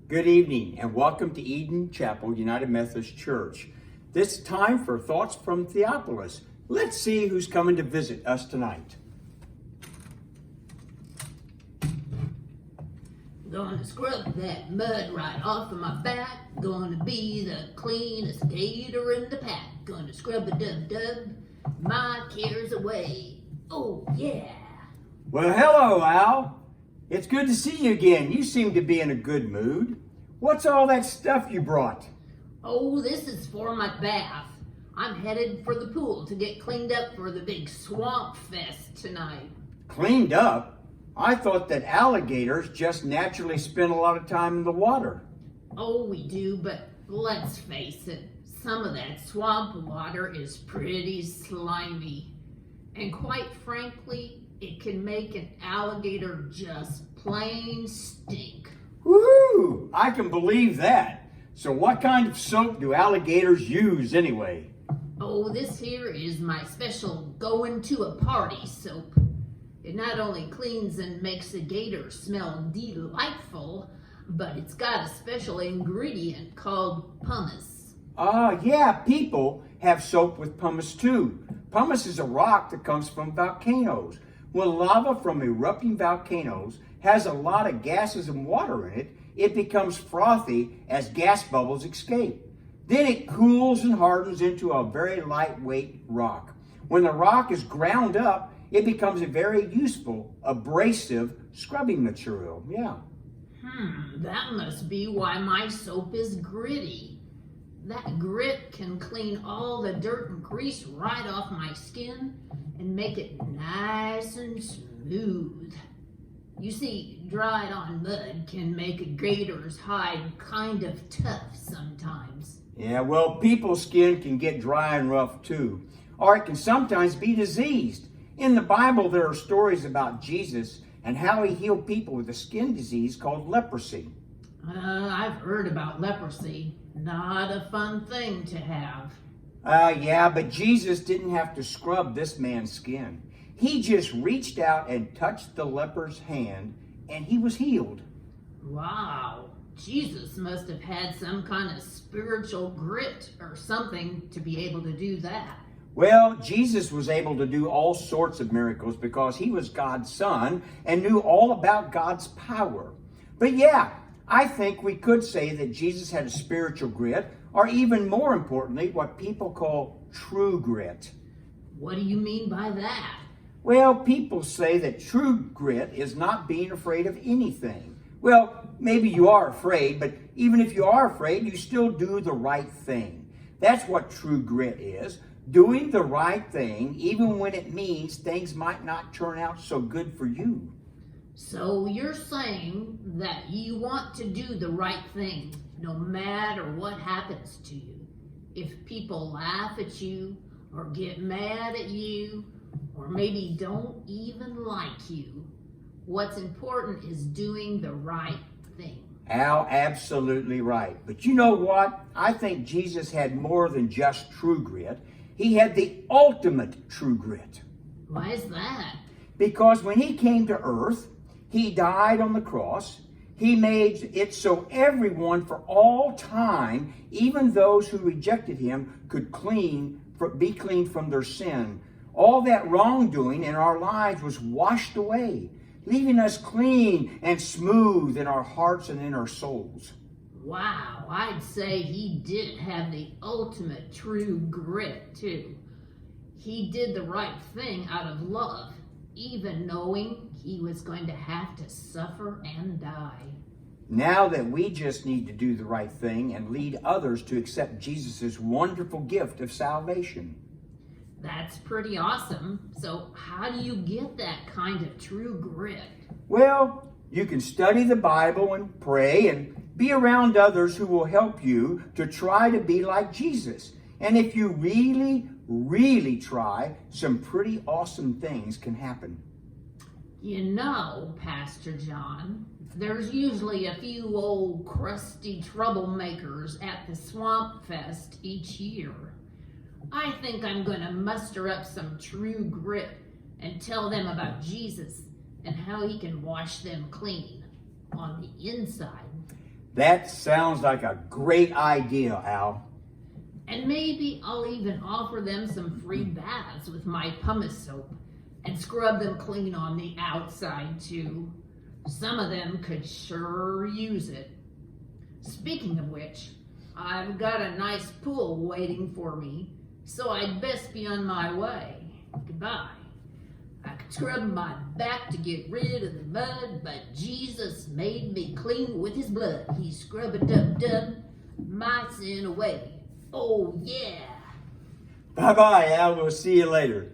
Good evening and welcome to Eden Chapel United Methodist Church. This is time for Thoughts from Theophilus. Let's see who's coming to visit us tonight. Gonna scrub that mud right off of my back. Gonna be the cleanest gator in the pack. Gonna scrub a dub-dub, my cares away. Oh yeah. Well, hello, Al. It's good to see you again. You seem to be in a good mood. What's all that stuff you brought? Oh, this is for my bath. I'm headed for the pool to get cleaned up for the big swamp fest tonight. Cleaned up? I thought that alligators just naturally spend a lot of time in the water. Oh, we do, but let's face it, some of that swamp water is pretty slimy. And quite frankly, it can make an alligator just plain stink. Woohoo! I can believe that. So what kind of soap do alligators use anyway? Oh, this here is my special going to a party soap. It not only cleans and makes a gator smell delightful, but it's got a special ingredient called pumice. Yeah, people have soap with pumice too. Pumice is a rock that comes from volcanoes. When lava from erupting volcanoes has a lot of gases and water in it, it becomes frothy as gas bubbles escape. Then it cools and hardens into a very lightweight rock. When the rock is ground up, it becomes a very useful, abrasive scrubbing material. Yeah. That must be why my soap is gritty. That grit can clean all the dirt and grease right off my skin and make it nice and smooth. You see, dried on mud can make a gator's hide kind of tough sometimes. Yeah, well, people's skin can get dry and rough too, or it can sometimes be diseased. In the Bible, there are stories about Jesus and how he healed people with a skin disease called leprosy. I've heard about leprosy. Not a fun thing to have. Yeah, but Jesus didn't have to scrub this man's skin. He just reached out and touched the leper's hand, and he was healed. Wow, Jesus must have had some kind of spiritual grit or something to be able to do that. Well, Jesus was able to do all sorts of miracles because he was God's son and knew all about God's power. But yeah, I think we could say that Jesus had a spiritual grit, or even more importantly, what people call true grit. What do you mean by that? Well, people say that true grit is not being afraid of anything. Well, maybe you are afraid, but even if you are afraid, you still do the right thing. That's what true grit is. Doing the right thing, even when it means things might not turn out so good for you. So you're saying that you want to do the right thing, no matter what happens to you. If people laugh at you, or get mad at you, or maybe don't even like you, what's important is doing the right thing. Al, absolutely right. But you know what? I think Jesus had more than just true grit. He had the ultimate true grit. Why is that? Because when he came to earth, he died on the cross. He made it so everyone for all time, even those who rejected him, could be clean from their sin. All that wrongdoing in our lives was washed away, leaving us clean and smooth in our hearts and in our souls. Wow, I'd say he did have the ultimate true grit, too. He did the right thing out of love, even knowing he was going to have to suffer and die. Now that we just need to do the right thing and lead others to accept Jesus' wonderful gift of salvation. That's pretty awesome. So how do you get that kind of true grit? Well, you can study the Bible and pray and be around others who will help you to try to be like Jesus. And if you really, really try, some pretty awesome things can happen. You know, Pastor John, there's usually a few old crusty troublemakers at the Swamp Fest each year. I think I'm going to muster up some true grit and tell them about Jesus and how he can wash them clean on the inside. That sounds like a great idea, Al. And maybe I'll even offer them some free baths with my pumice soap and scrub them clean on the outside too. Some of them could sure use it. Speaking of which, I've got a nice pool waiting for me, so I'd best be on my way. Goodbye. I could scrub my back to get rid of the mud, but Jesus made me clean with his blood. He scrub-a-dub-dub my sin away. Oh, yeah. Bye-bye, Al. We'll see you later.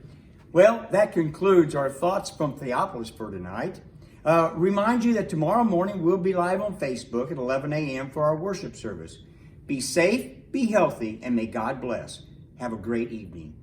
Well, that concludes our thoughts from Theophilus for tonight. Remind you that tomorrow morning we'll be live on Facebook at 11 a.m. for our worship service. Be safe, be healthy, and may God bless. Have a great evening.